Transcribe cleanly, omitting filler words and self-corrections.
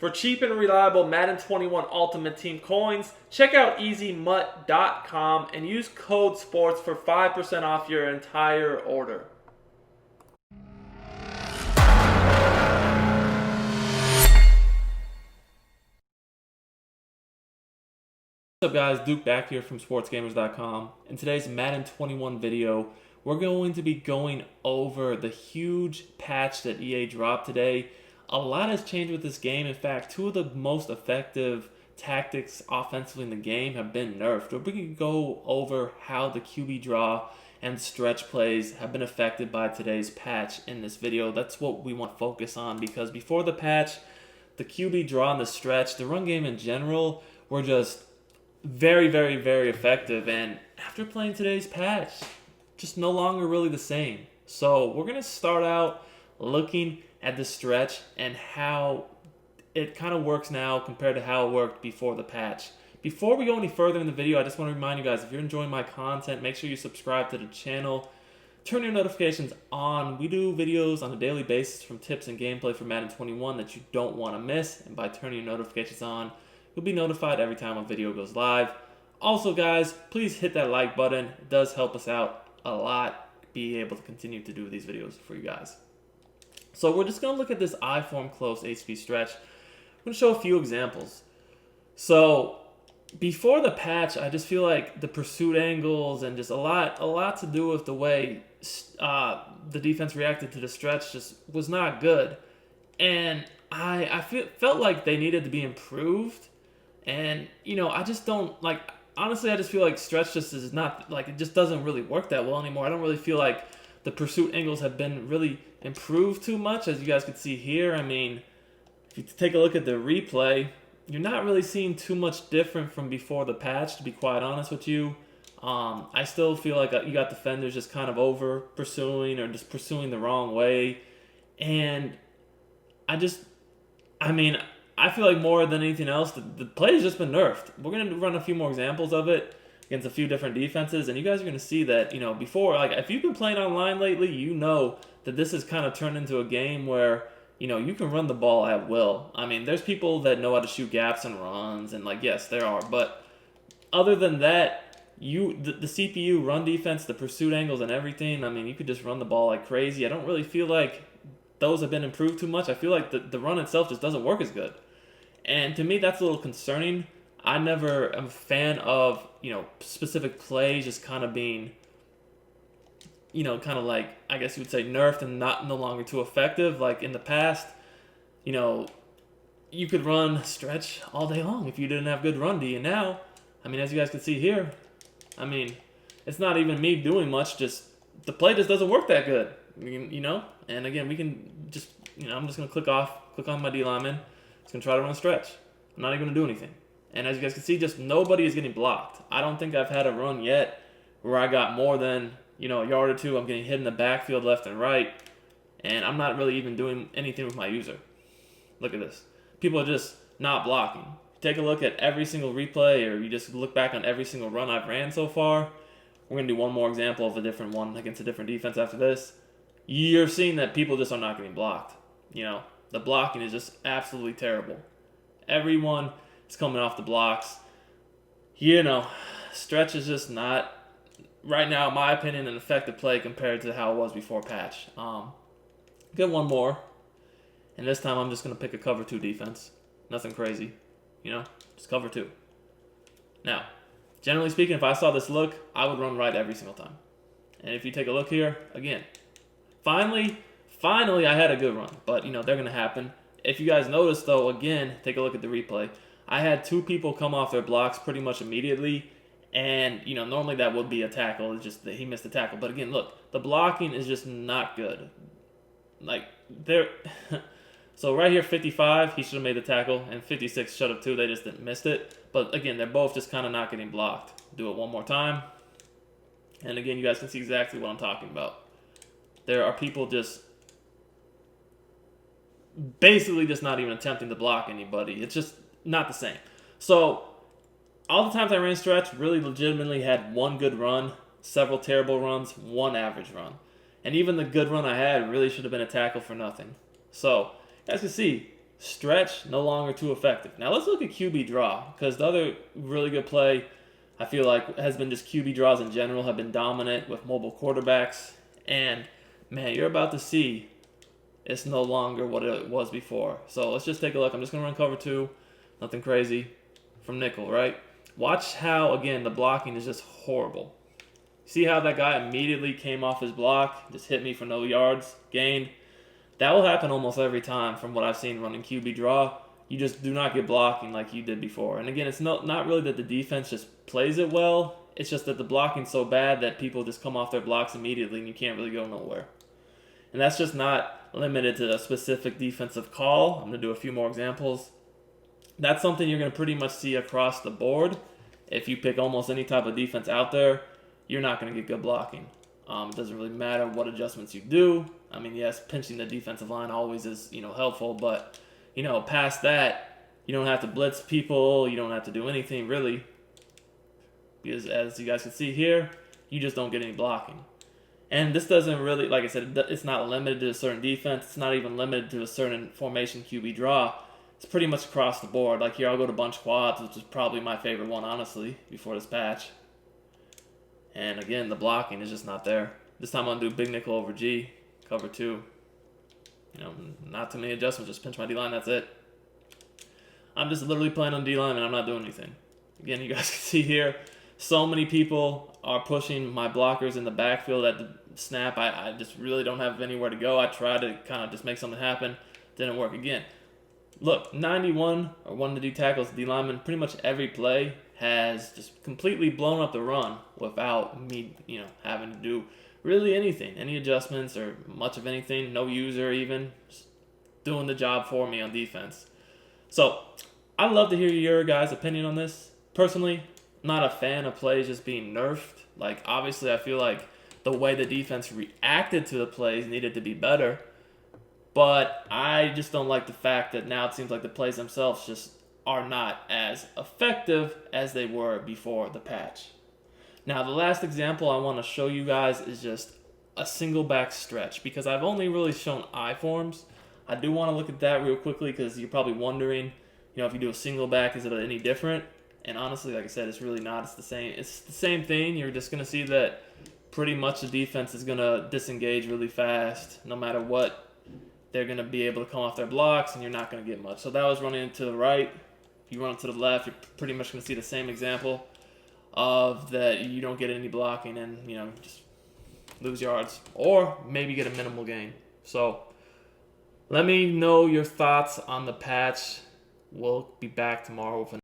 For cheap and reliable Madden 21 Ultimate Team coins, check out EasyMut.com and use code SPORTS for 5% off your entire order. What's up guys, Duke back here from SportsGamers.com. In today's Madden 21 video, we're going to be going over the huge patch that EA dropped today. A lot has changed with this game. In fact, two of the most effective tactics offensively in the game have been nerfed. We're going to go over how the QB draw and stretch plays have been affected by today's patch in this video. That's what we want to focus on, because before the patch, the QB draw and the stretch, the run game in general, were just very, very, very effective. And after playing today's patch, just no longer really the same. So we're going to start out looking at the stretch and how it kind of works now compared to how it worked before the patch. Before we go any further in the video, I just want to remind you guys, if you're enjoying my content, make sure you subscribe to the channel. Turn your notifications on. We do videos on a daily basis from tips and gameplay for Madden 21 that you don't want to miss. And by turning your notifications on, you'll be notified every time a video goes live. Also, guys, please hit that like button. It does help us out a lot, be able to continue to do these videos for you guys. So we're just going to look at this I-form close HP stretch. I'm going to show a few examples. So before the patch, I just feel like the pursuit angles and just a lot to do with the way the defense reacted to the stretch just was not good. And I felt like they needed to be improved. And, you know, I just don't, like, honestly, I just feel like stretch just is not, like, it just doesn't really work that well anymore. I don't really feel like the pursuit angles have been really improved too much, as you guys can see here. I mean, if you take a look at the replay, you're not really seeing too much different from before the patch, to be quite honest with you. I still feel like you got defenders just kind of over pursuing or just pursuing the wrong way. And I feel like more than anything else, the play has just been nerfed. We're going to run a few more examples of it against a few different defenses, and you guys are going to see that, you know, before, like, if you've been playing online lately, you know that this has kind of turned into a game where, you know, you can run the ball at will. I mean, there's people that know how to shoot gaps and runs, and, like, yes, there are, but other than that, the CPU run defense, the pursuit angles and everything, I mean, you could just run the ball like crazy. I don't really feel like those have been improved too much. I feel like the run itself just doesn't work as good. And to me, that's a little concerning. I never am a fan of, you know, specific plays just kind of being, you know, kind of like, I guess you would say, nerfed and no longer too effective. Like in the past, you know, you could run stretch all day long if you didn't have good run D. And now, I mean, as you guys can see here, I mean, it's not even me doing much. Just the play just doesn't work that good, you know. And again, we can just, you know, I'm just gonna click on my D lineman. Just gonna try to run a stretch. I'm not even gonna do anything. And as you guys can see, just nobody is getting blocked. I don't think I've had a run yet where I got more than, you know, a yard or two. I'm getting hit in the backfield left and right, and I'm not really even doing anything with my user. Look at this. People are just not blocking. Take a look at every single replay, or you just look back on every single run I've ran so far. We're gonna do one more example of a different one against a different defense after this. You're seeing that people just are not getting blocked. You know, the blocking is just absolutely terrible. Everyone is coming off the blocks. You know, stretch is just not, right now, in my opinion, an effective play compared to how it was before patch. Get one more. And this time I'm just going to pick a cover 2 defense. Nothing crazy. You know, just cover 2. Now, generally speaking, if I saw this look, I would run right every single time. And if you take a look here, again, finally I had a good run. But, you know, they're going to happen. If you guys notice, though, again, take a look at the replay. I had 2 people come off their blocks pretty much immediately. And, you know, normally that would be a tackle. It's just that he missed the tackle. But, again, look, the blocking is just not good. Like, so right here, 55, he should have made the tackle. And 56 should have, too. They just didn't miss it. But, again, they're both just kind of not getting blocked. Do it one more time. And, again, you guys can see exactly what I'm talking about. There are people just basically just not even attempting to block anybody. It's just not the same. So all the times I ran stretch really legitimately had one good run, several terrible runs, one average run. And even the good run I had really should have been a tackle for nothing. So, as you can see, Stretch, no longer too effective. Now let's look at QB draw, because the other really good play I feel like has been just QB draws in general have been dominant with mobile quarterbacks. And man, you're about to see it's no longer what it was before. So let's just take a look. I'm just going to run cover two. Nothing crazy from nickel, right? Watch how, again, the blocking is just horrible. See how that guy immediately came off his block, just hit me for no yards gained? That will happen almost every time from what I've seen running QB draw. You just do not get blocking like you did before. And again, it's not really that the defense just plays it well. It's just that the blocking's so bad that people just come off their blocks immediately and you can't really go nowhere. And that's just not limited to a specific defensive call. I'm going to do a few more examples. That's something you're going to pretty much see across the board. If you pick almost any type of defense out there, you're not going to get good blocking. It doesn't really matter what adjustments you do. I mean, yes, pinching the defensive line always is, helpful, but, past that, you don't have to blitz people. You don't have to do anything really. Because as you guys can see here, you just don't get any blocking. And this doesn't really, like I said, it's not limited to a certain defense. It's not even limited to a certain formation QB draw. It's pretty much across the board. Like here, I'll go to bunch quads, which is probably my favorite one, honestly, before this patch. And again, the blocking is just not there. This time I'm going to do big nickel over G, cover two. Not too many adjustments, just pinch my D-line, that's it. I'm just literally playing on D-line and I'm not doing anything. Again, you guys can see here, so many people are pushing my blockers in the backfield at the snap. I just really don't have anywhere to go. I tried to kind of just make something happen. Didn't work again. Look, 91 or 1 to D tackles, D lineman, pretty much every play has just completely blown up the run without me, having to do really anything, any adjustments or much of anything, no user even, just doing the job for me on defense. So I'd love to hear your guys' opinion on this. Personally, not a fan of plays just being nerfed. Like, obviously, I feel like the way the defense reacted to the plays needed to be better. But I just don't like the fact that now it seems like the plays themselves just are not as effective as they were before the patch. Now, the last example I want to show you guys is just a single back stretch, because I've only really shown I forms. I do want to look at that real quickly because you're probably wondering, if you do a single back, is it any different? And honestly, like I said, it's really not. It's the same. It's the same thing. You're just going to see that pretty much the defense is going to disengage really fast no matter what. They're going to be able to come off their blocks, and you're not going to get much. So that was running to the right. If you run to the left, you're pretty much going to see the same example of that you don't get any blocking and, just lose yards or maybe get a minimal gain. So let me know your thoughts on the patch. We'll be back tomorrow with